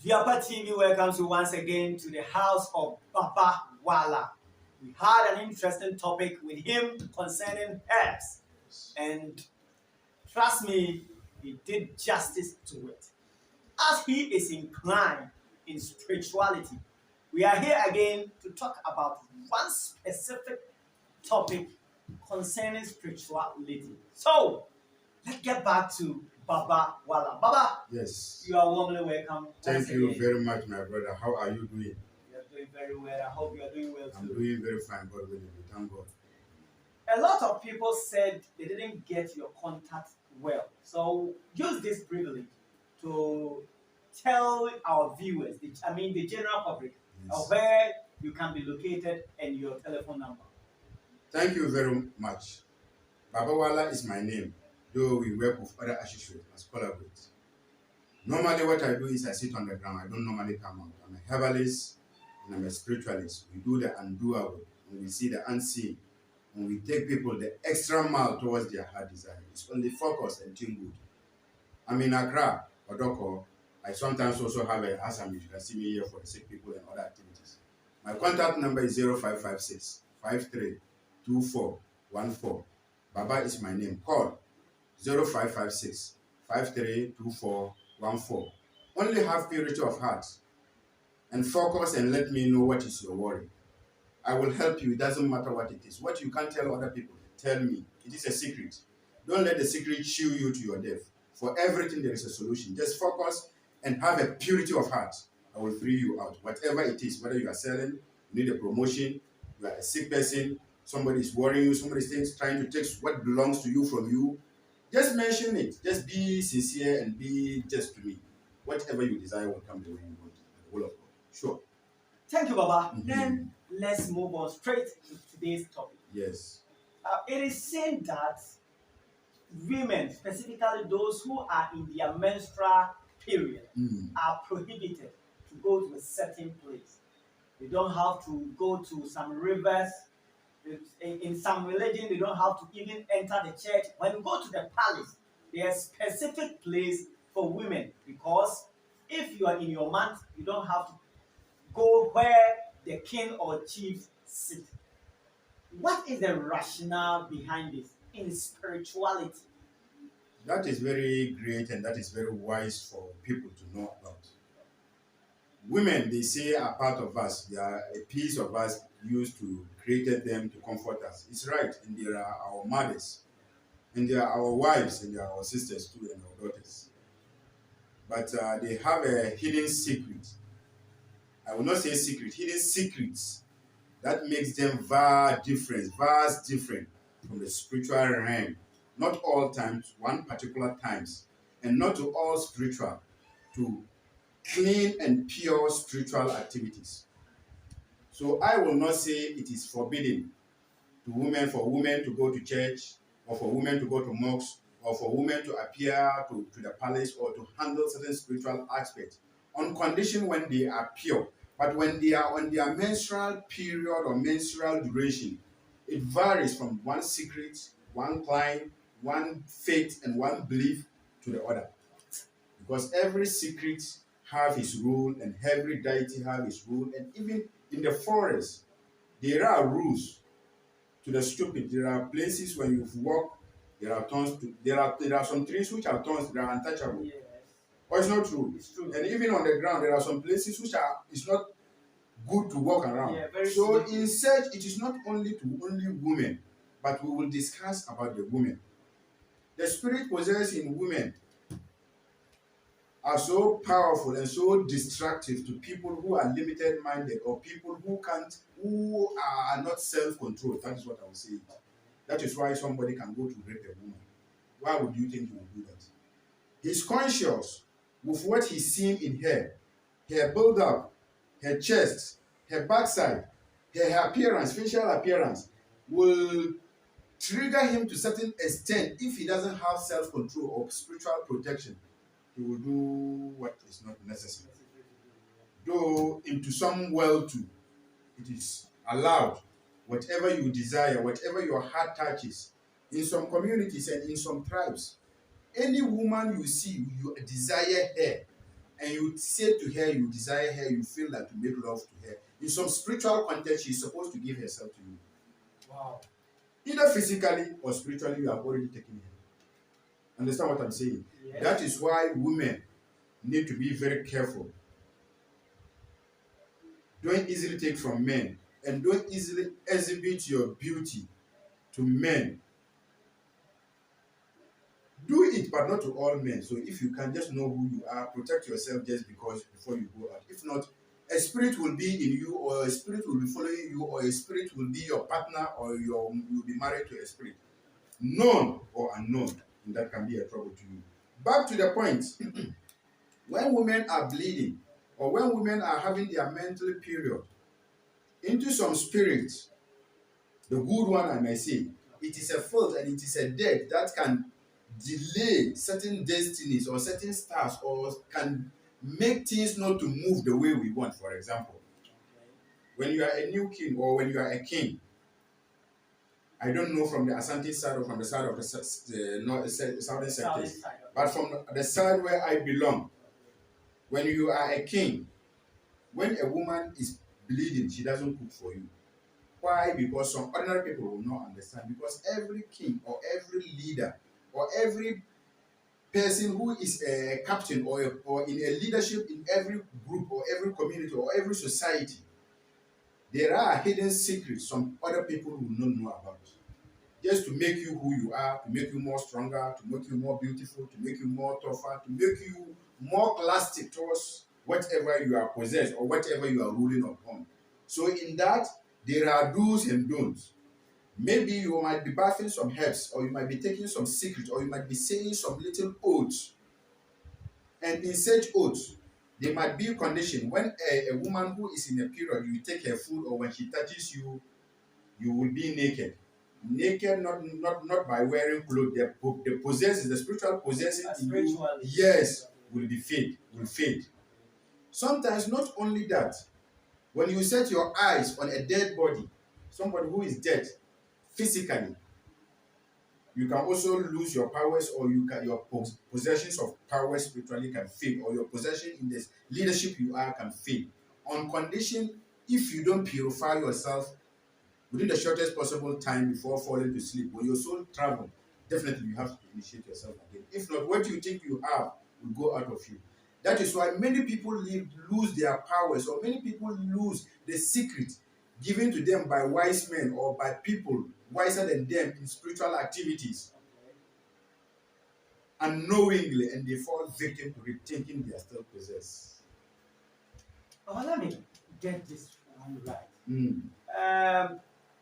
DUAPA TV welcomes you once again to the house of Baba Wala. We had an interesting topic with him concerning herbs, and trust me, he did justice to it. As he is inclined in spirituality, we are here again to talk about one specific topic concerning spirituality. So, let's get back to Baba Wala. Baba, Yes. you are warmly welcome. Thank you very much, my brother. How are you doing? You are doing very well. I hope you are doing well too. I'm doing very fine, God willing. Thank God. A lot of people said they didn't get your contact well. So use this privilege to tell our viewers, the general public, Yes. where you can be located and your telephone number. Thank you very much. Baba Wala is my name, though we work with other associates as collaborate. Normally what I do is I sit on the ground. I don't normally come out. I'm a herbalist and I'm a spiritualist. We do the undoable and we see the unseen. And we take people the extra mile towards their heart desire. It's only focus and team good. I'm in Accra, Odoko. I sometimes also have a Assam. You can see me here for the sick people and other activities. My contact number is 0556 532414. Baba is my name. Call 0556 532414. Only have purity of heart and focus and let me know what is your worry. I will help you. It doesn't matter what it is. What you can't tell other people, tell me. It is a secret. Don't let the secret chew you to your death. For everything, there is a solution. Just focus and have a purity of heart. I will free you out. Whatever it is, whether you are selling, you need a promotion, you are a sick person, somebody is worrying you, somebody is trying to take what belongs to you from you, just mention it. Just be sincere and be just to me. Whatever you desire will come the way you want. The will of God. Sure. Thank you, Baba. Then let's move on straight to today's topic. Yes. It is said that women, specifically those who are in their menstrual period, are prohibited to go to a certain place. They don't have to go to some rivers. In some religion, they don't have to even enter the church. When you go to the palace, there's a specific place for women, because if you are in your month, you don't have to go where the king or chief sit. What is the rationale behind this in spirituality? That is very great and that is very wise for people to know about. Women, they say, are part of us. They are a piece of us used to created them to comfort us. It's right, and they are our mothers, and they are our wives, and they are our sisters too, and our daughters. But they have a hidden secret. I will not say secret, hidden secrets that makes them vast different from the spiritual realm. Not all times, one particular times, and not to all spiritual, to clean and pure spiritual activities. So I will not say it is forbidden to women, for women to go to church, or for women to go to mosques, or for women to appear to the palace, or to handle certain spiritual aspects, on condition when they are pure. But when they are on their menstrual period or menstrual duration, it varies from one secret, one client, one faith, and one belief to the other. Because every secret have his rule, and every deity have his rule, and even in the forest, there are rules to the stupid. There are places when you walk, there are thorns. There are some trees which are thorns, they are untouchable. Yes. Or it's not true. It's true. And even on the ground, there are some places which are it's not good to walk around. Yeah, very so true. in search, it is not only to only women, but we will discuss about the women. The spirit possessed in women are so powerful and so destructive to people who are limited minded, or people who are not self-controlled. That is what I will say. That is why somebody can go to rape a woman. Why would you think he will do that? He's conscious with what he's seen in her build-up, her chest, her backside, her appearance, facial appearance will trigger him to certain extent. If he doesn't have self-control or spiritual protection, he will do what is not necessary. Though into some well too, it is allowed. Whatever you desire, whatever your heart touches, in some communities and in some tribes, any woman you see, you desire her, and you say to her you desire her, you feel like to make love to her, in some spiritual context, she's supposed to give herself to you. Wow. Either physically or spiritually, you have already taken her. Understand what I'm saying? Yes. That is why women need to be very careful. Don't easily take from men, and don't easily exhibit your beauty to men. Do it, but not to all men. So if you can, just know who you are, protect yourself just because before you go out. If not, a spirit will be in you, or a spirit will be following you, or a spirit will be your partner, or you'll be married to a spirit, known or unknown, and that can be a trouble to you. Back to the point. When women are bleeding, or when women are having their menstrual period, into some spirits, the good one I may say, it is a fault and it is a death that can delay certain destinies or certain stars, or can make things not to move the way we want. For example, when you are a new king, or when you are a king, I don't know from the Asante side or from the side of the southern sectors, but from the side where I belong, when you are a king, when a woman is bleeding, she doesn't cook for you. Why? Because some ordinary people will not understand. Because every king or every leader or every person who is a captain, or in a leadership in every group or every community or every society, there are hidden secrets some other people will not know about. Just to make you who you are, to make you more stronger, to make you more beautiful, to make you more tougher, to make you more plastic towards whatever you are possessed or whatever you are ruling upon. So in that, there are do's and don'ts. Maybe you might be bathing some herbs, or you might be taking some secrets, or you might be saying some little oaths. And in such oaths, there might be a condition when a woman who is in a period, you take her food, or when she touches you, you will be naked. Naked, not by wearing clothes. The possession, the spiritual possession in you, yes, will fade. Sometimes not only that, when you set your eyes on a dead body, somebody who is dead physically, you can also lose your powers, or your possessions of power spiritually can fade, or your possession in this leadership you are can fade. On condition, if you don't purify yourself within the shortest possible time before falling to sleep, when your soul travels, definitely you have to initiate yourself again. If not, what you think you have will go out of you. That is why many people lose their powers, or many people lose the secret given to them by wise men or by people wiser than them in spiritual activities, unknowingly, and they fall victim to it, thinking they are still possessed. Oh, let me get this one right.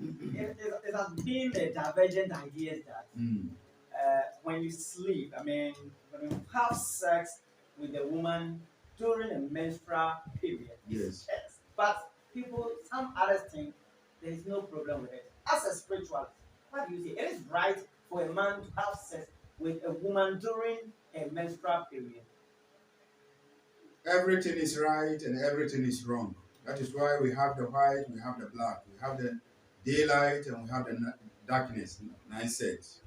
It has been a divergent idea that when you sleep, I mean, when you have sex with a woman during a menstrual period, Yes. But some others think there is no problem with it. As a spiritualist, what do you say? It is right for a man to have sex with a woman during a menstrual period. Everything is right and everything is wrong. That is why we have the white, we have the black, we have the daylight, and we have the darkness, nine sets.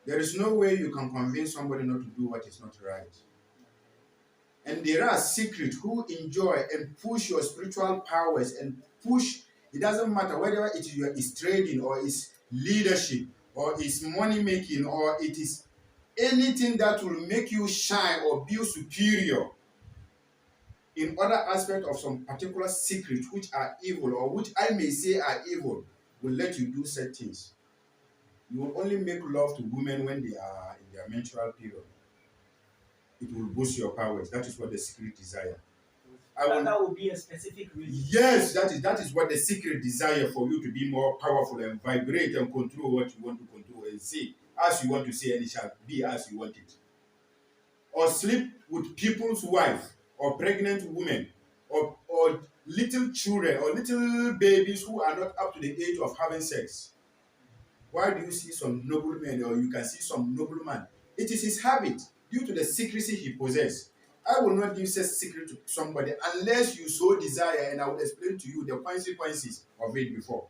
There is no way you can convince somebody not to do what is not right. And there are secrets who enjoy and push your spiritual powers and push. It doesn't matter whether it is trading, or is leadership, or is money making, or it is anything that will make you shine or be superior in other aspects of some particular secrets which are evil, or which I may say are evil, will let you do certain things. You will only make love to women when they are in their menstrual period. It will boost your powers. That is what the secret desire. That will be a specific reason. Yes, that is what the secret desire, for you to be more powerful and vibrate and control what you want to control and say as you want to say, and it shall be as you want it. Or sleep with people's wife, or pregnant women, or little children, or little babies who are not up to the age of having sex. Why do you see some noblemen, or you can see some nobleman? It is his habit, due to the secrecy he possesses. I will not give such secret to somebody unless you so desire, and I will explain to you the consequences of it before.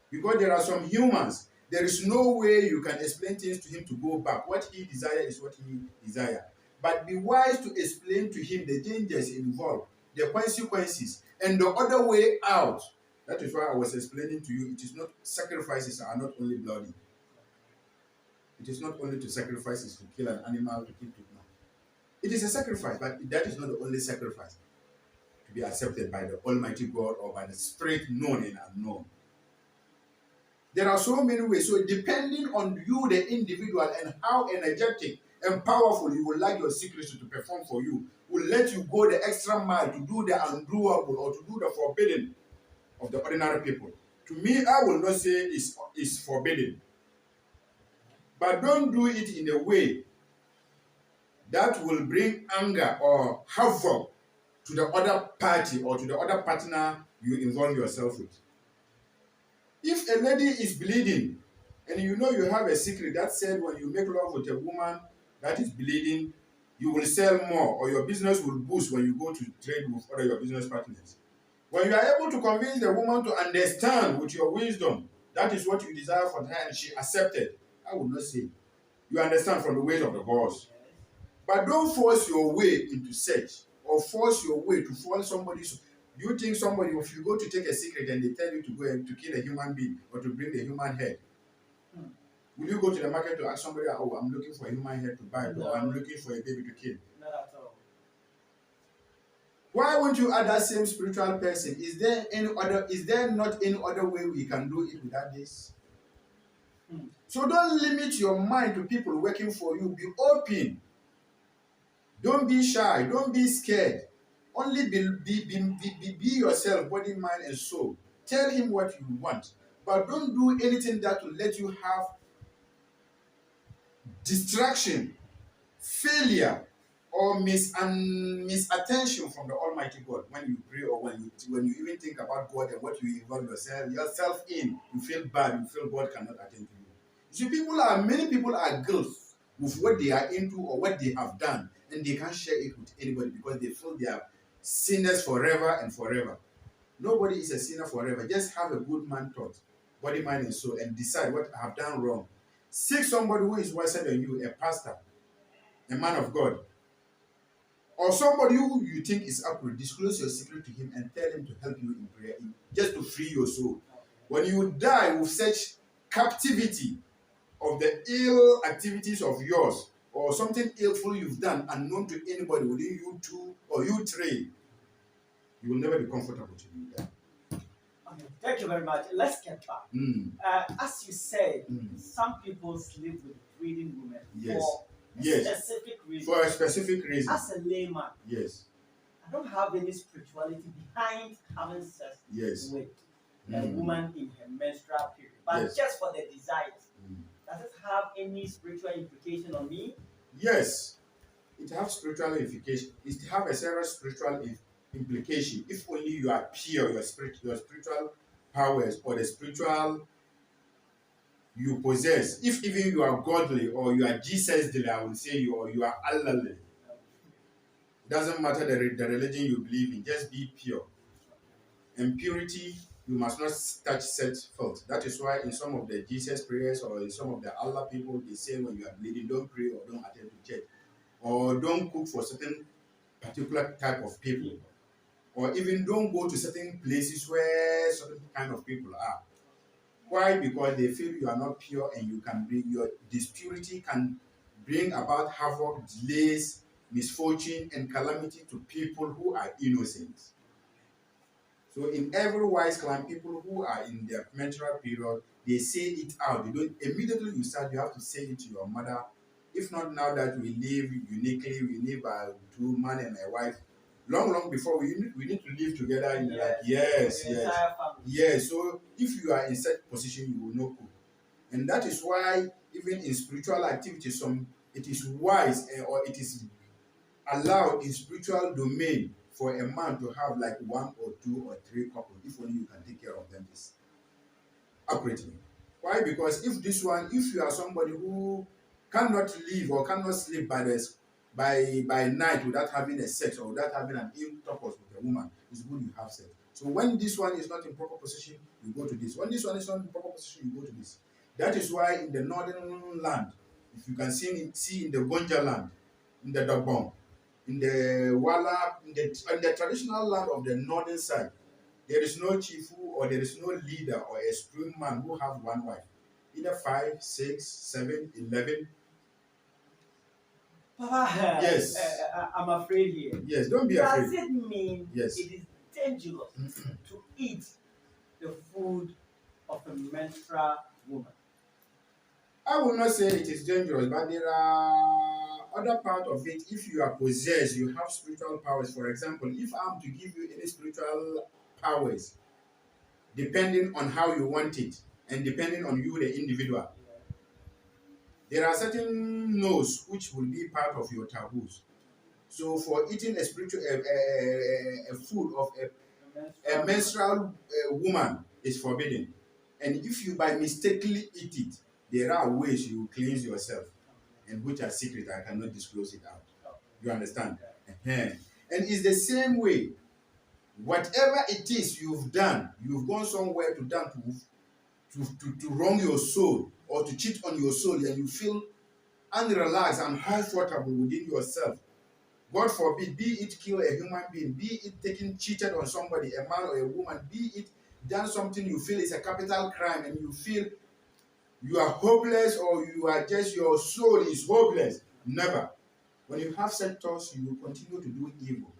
Because there are some humans, there is no way you can explain things to him to go back. What he desires is what he desires. but be wise to explain to him the dangers involved, the consequences, and the other way out. That is why I was explaining to you, it is not, sacrifices are not only bloody. It is not only to sacrifices to kill an animal, to kill people. It is a sacrifice, but that is not the only sacrifice to be accepted by the Almighty God or by the Spirit, known and unknown. There are so many ways. So depending on you, the individual, and how energetic and powerful you would like your secrecy to perform for you, will let you go the extra mile to do the undoable or to do the forbidden of the ordinary people. To me, I will not say it's forbidden. But don't do it in a way that will bring anger or havoc to the other party or to the other partner you involve yourself with. If a lady is bleeding and you know you have a secret that said when you make love with a woman that is bleeding, you will sell more or your business will boost when you go to trade with other your business partners. When you are able to convince the woman to understand with your wisdom, that is what you desire for her and she accepted, I will not say. You understand from the ways of the gods. But don't force your way into sex or force your way to follow somebody. You think somebody, if you go to take a secret and they tell you to go and to kill a human being or to bring the human head, will you go to the market to ask somebody, oh, I'm looking for a human head to buy, No. or I'm looking for a baby to kill? Not at all. Why won't you add that same spiritual person? Is there not any other way we can do it without this? So don't limit your mind to people working for you. Be open. Don't be shy. Don't be scared. Only be yourself, body, mind, and soul. Tell him what you want. But don't do anything that will let you have distraction, failure, or misattention from the Almighty God when you pray or when you even think about God and what you involve yourself in. You feel bad. You feel God cannot attend to you. You see, many people are guilty with what they are into or what they have done, and they can't share it with anybody because they feel they are sinners forever and forever. Nobody is a sinner forever. Just have a good man thought, body, mind, and soul, and decide what I have done wrong. Seek somebody who is wiser than you, a pastor, a man of God, or somebody who you think is accurate. Disclose your secret to him and tell him to help you in prayer, just to free your soul. When you die with such captivity of the ill activities of yours or something illful you've done unknown to anybody within you two or you three, you will never be comfortable to do that. Okay, thank you very much. Let's get back. As you said, some people sleep with breeding women for specific reason. For a specific reason. As a layman, yes, I don't have any spirituality behind having sex with a woman in her menstrual period, but just for the desires. Does it have any spiritual implication on me? Yes, it has spiritual implication. It has a serious spiritual implication if only you are pure, your spiritual powers or the spiritual you possess. If even you are godly or you are Jesus-ly, I will say you, or you are Allah-ly. It doesn't matter the religion you believe in, just be pure. And purity, you must not touch such filth. That is why in some of the Jesus prayers or in some of the Allah people, they say when you are bleeding, don't pray or don't attend to church. Or don't cook for certain particular type of people. Or even don't go to certain places where certain kind of people are. Why? Because they feel you are not pure and you can bring this purity can bring about havoc, delays, misfortune, and calamity to people who are innocent. So in every wise clan, people who are in their menstrual period, they say it out. They don't immediately you start, you have to say it to your mother. If not now that we live uniquely, we live as two man and a wife. Long before we need to live together in yes. So if you are in such position, you will know who. And that is why even in spiritual activities, it is wise or it is allowed in spiritual domain for a man to have like 1 or 2 or 3 couples, if only you can take care of them this accurately. Why? Because if you are somebody who cannot live or cannot sleep by night without having a sex or without having an intercourse with a woman, it's good you have sex. So when this one is not in proper position, you go to this. When this one is not in proper position, you go to this. That is why in the northern land, if you can see in the Gonja land, in the Dogbon, in the Wala, in the traditional land of the northern side, there is no chifu or there is no leader or a supreme man who have one wife. Either 5, 6, 7, 11. Papa, Yes. I'm afraid here. Yes, don't be Does afraid. it mean Yes. it is dangerous to eat the food of a menstrual woman? I will not say it is dangerous, but there are other part of it. If you are possessed, you have spiritual powers. For example, if I'm to give you any spiritual powers, depending on how you want it and depending on you, the individual, there are certain no's which will be part of your taboos. So for eating a spiritual a food of a menstrual woman is forbidden. And if you by mistakenly eat it, there are ways you cleanse yourself, and which are secret. I cannot disclose it out. You understand? And it's the same way. Whatever it is you've done, you've gone somewhere to wrong your soul or to cheat on your soul, and you feel unrelaxed and comfortable within yourself. God forbid, be it kill a human being, be it cheated on somebody, a man or a woman, be it done something you feel is a capital crime and you feel you are hopeless or you are just, your soul is hopeless. Never. When you have such thoughts, you will continue to do evil.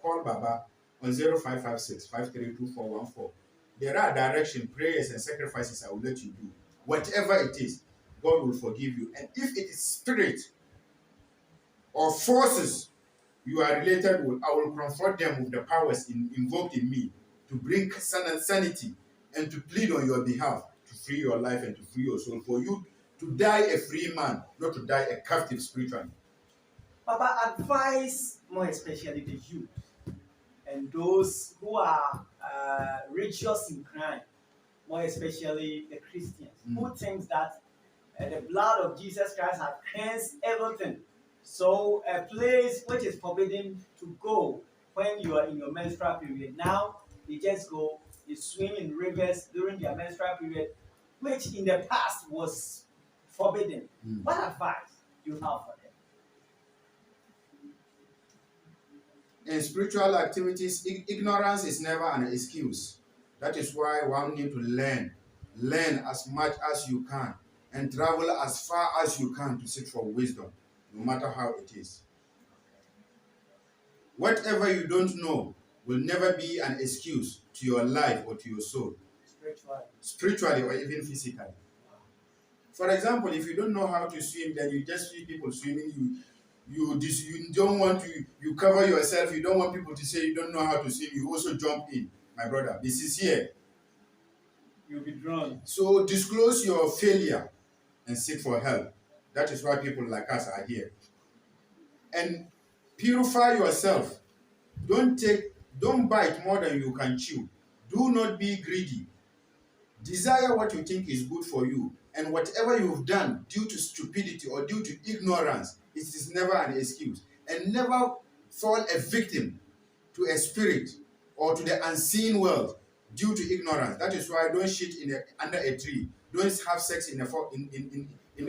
Call Baba on 0556 532414. There are direction, prayers, and sacrifices I will let you do. Whatever it is, God will forgive you. And if it is spirit or forces you are related with, I will confront them with the powers invoked in me to bring sanity and to plead on your behalf to free your life and to free your soul, for you to die a free man, not to die a captive spiritually. Papa, advise more especially the youth and those who are righteous in crime, more especially the Christians, who think that the blood of Jesus Christ has cleansed everything. So a place which is forbidden to go when you are in your menstrual period, now they just go, they swim in rivers during their menstrual period, which in the past was forbidden. What advice do you have for them? In spiritual activities, ignorance is never an excuse. That is why one need to learn. Learn as much as you can and travel as far as you can to seek for wisdom, no matter how it is. Whatever you don't know will never be an excuse to your life or to your soul. Spiritually or even physically. For example, if you don't know how to swim, then you just see people swimming, you don't want to, you cover yourself, you don't want people to say you don't know how to swim, you also jump in. My brother, this is here. You'll be drowned. So disclose your failure and seek for help. That is why people like us are here. And purify yourself. Don't bite more than you can chew. Do not be greedy. Desire what you think is good for you. And whatever you've done due to stupidity or due to ignorance, it is never an excuse. And never fall a victim to a spirit or to the unseen world due to ignorance. That is why don't shit under a tree. Don't have sex in the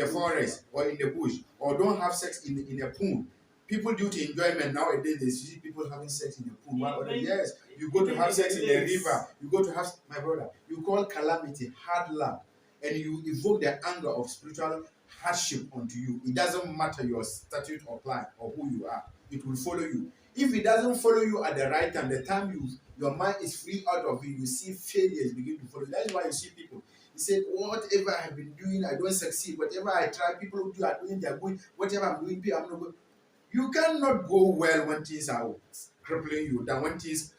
forest or in the bush, or don't have sex in a pool. People due to enjoyment nowadays, they see people having sex in the pool. Yes, you go to have sex in the river. You go to have, my brother, you call calamity hard luck, and you evoke the anger of spiritual hardship onto you. It doesn't matter your statute or plan or who you are. It will follow you. If it doesn't follow you at the right time, the time your mind is free out of it, you see failures begin to follow you. That is why you see people. He said, whatever I have been doing, I don't succeed. Whatever I try, people who are doing, they are going. Whatever I'm doing, I'm not going. You cannot go well when things are crippling you down, when things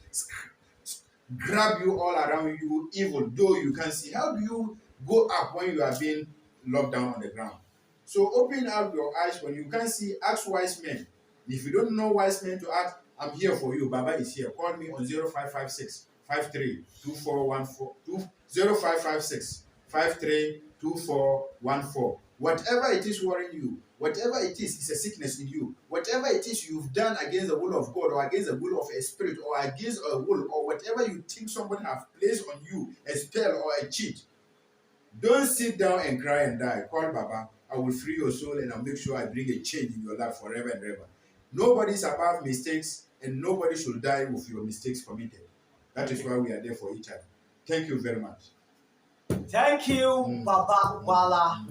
grab you all around you, evil, though you can see. How do you go up when you are being locked down on the ground? So open up your eyes when you can see. Ask wise men. If you don't know wise men to ask, I'm here for you. Baba is here. Call me on 0556 532414 0556 532414. Whatever it is worrying you, whatever it is a sickness in you, whatever it is you've done against the will of God or against the will of a spirit or against a will or whatever you think somebody has placed on you, a spell or a cheat, don't sit down and cry and die. Call Baba. I will free your soul and I'll make sure I bring a change in your life forever and ever. Nobody is above mistakes, and nobody should die with your mistakes committed. That is why we are there for each other. Thank you very much. Thank you, Baba Wala.